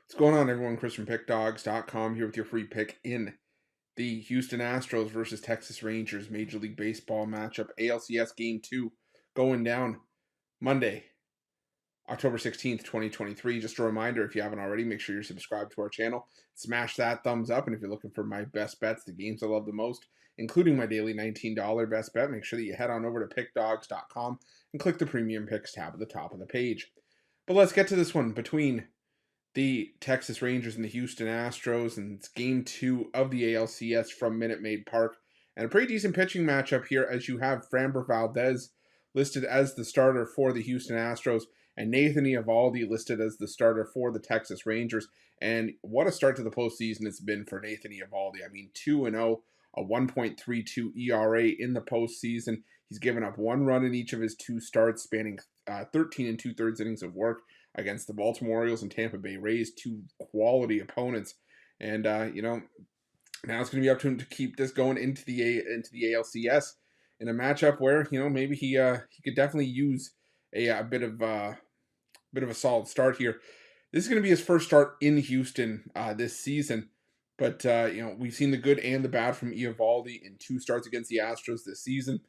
What's going on, everyone? Chris from Pickdawgz.com here with your free pick in the Houston Astros versus Texas Rangers Major League Baseball matchup. ALCS Game 2 going down Monday, October 16th, 2023. Just a reminder, if you haven't already, make sure you're subscribed to our channel. Smash that thumbs up. And if you're looking for my best bets, the games I love the most, including my daily $19 best bet, make sure that you head on over to Pickdawgz.com and click the Premium Picks tab at the top of the page. But let's get to this one between the Texas Rangers and the Houston Astros, and it's Game 2 of the ALCS from Minute Maid Park. And a pretty decent pitching matchup here, as you have Framber Valdez listed as the starter for the Houston Astros, and Nathan Eovaldi listed as the starter for the Texas Rangers. And what a start to the postseason it's been for Nathan Eovaldi. I mean, 2-0, a 1.32 ERA in the postseason. He's given up one run in each of his two starts, spanning 13 2/3 innings of work against the Baltimore Orioles and Tampa Bay Rays, two quality opponents. And now it's going to be up to him to keep this going into the ALCS in a matchup where maybe he could definitely use a bit of a solid start here. This is going to be his first start in Houston this season, but we've seen the good and the bad from Eovaldi in two starts against the Astros this season.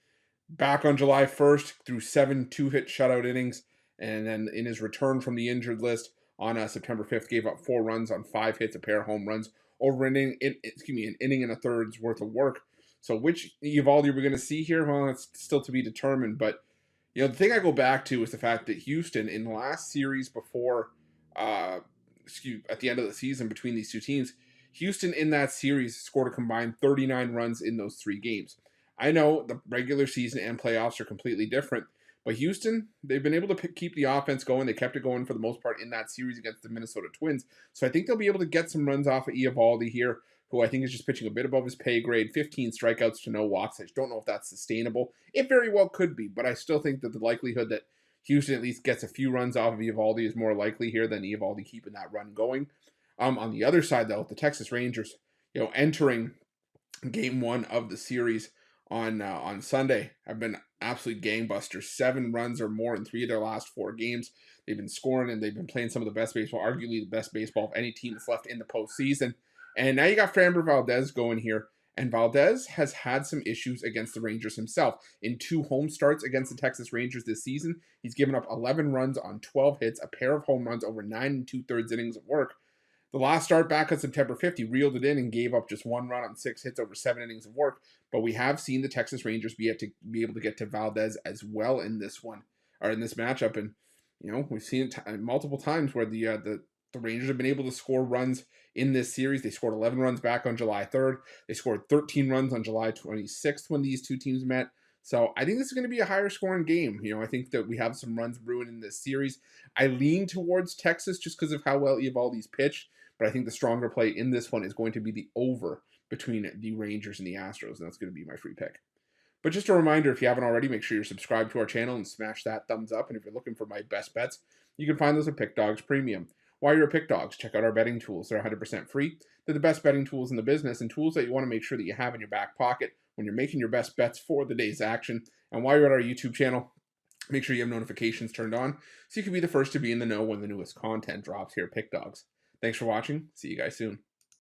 Back on July 1st through 7 2-hit shutout innings, and then in his return from the injured list on September 5th, gave up 4 runs on 5 hits, a pair of home runs over an inning and a third's worth of work. So which Eovaldi we're going to see here? Well, it's still to be determined. But the thing I go back to is the fact that Houston, in the last series before, at the end of the season between these two teams, Houston in that series scored a combined 39 runs in those 3 games. I know the regular season and playoffs are completely different, but Houston, they've been able to keep the offense going. They kept it going for the most part in that series against the Minnesota Twins. So I think they'll be able to get some runs off of Eovaldi here, who I think is just pitching a bit above his pay grade. 15 strikeouts to no walks. I just don't know if that's sustainable. It very well could be, but I still think that the likelihood that Houston at least gets a few runs off of Eovaldi is more likely here than Eovaldi keeping that run going. On the other side, though, the Texas Rangers, entering Game 1 of the series on Sunday have been absolute gangbusters. 7 runs or more in 3 of their last 4 games. They've been scoring and they've been playing some of the best baseball, arguably the best baseball of any team that's left in the postseason. And now you got Framber Valdez going here. And Valdez has had some issues against the Rangers himself. In 2 home starts against the Texas Rangers this season, he's given up 11 runs on 12 hits, a pair of home runs over 9 2/3 innings of work. The last start back on September 5th, he reeled it in and gave up just 1 run on 6 hits over 7 innings of work. But we have seen the Texas Rangers be able to get to Valdez as well in this one, or in this matchup. And we've seen it multiple times where the Rangers have been able to score runs in this series. They scored 11 runs back on July 3rd. They scored 13 runs on July 26th when these two teams met. So I think this is going to be a higher scoring game. I think that we have some runs brewing in this series. I lean towards Texas just because of how well Eovaldi's pitched. But I think the stronger play in this one is going to be the over between the Rangers and the Astros, and that's going to be my free pick. But just a reminder, if you haven't already, make sure you're subscribed to our channel and smash that thumbs up. And if you're looking for my best bets, you can find those at Pick Dawgz Premium. While you're at Pick Dawgz, check out our betting tools. They're 100% free. They're the best betting tools in the business and tools that you want to make sure that you have in your back pocket when you're making your best bets for the day's action. And while you're at our YouTube channel, make sure you have notifications turned on so you can be the first to be in the know when the newest content drops here at Pick Dawgz. Thanks for watching. See you guys soon.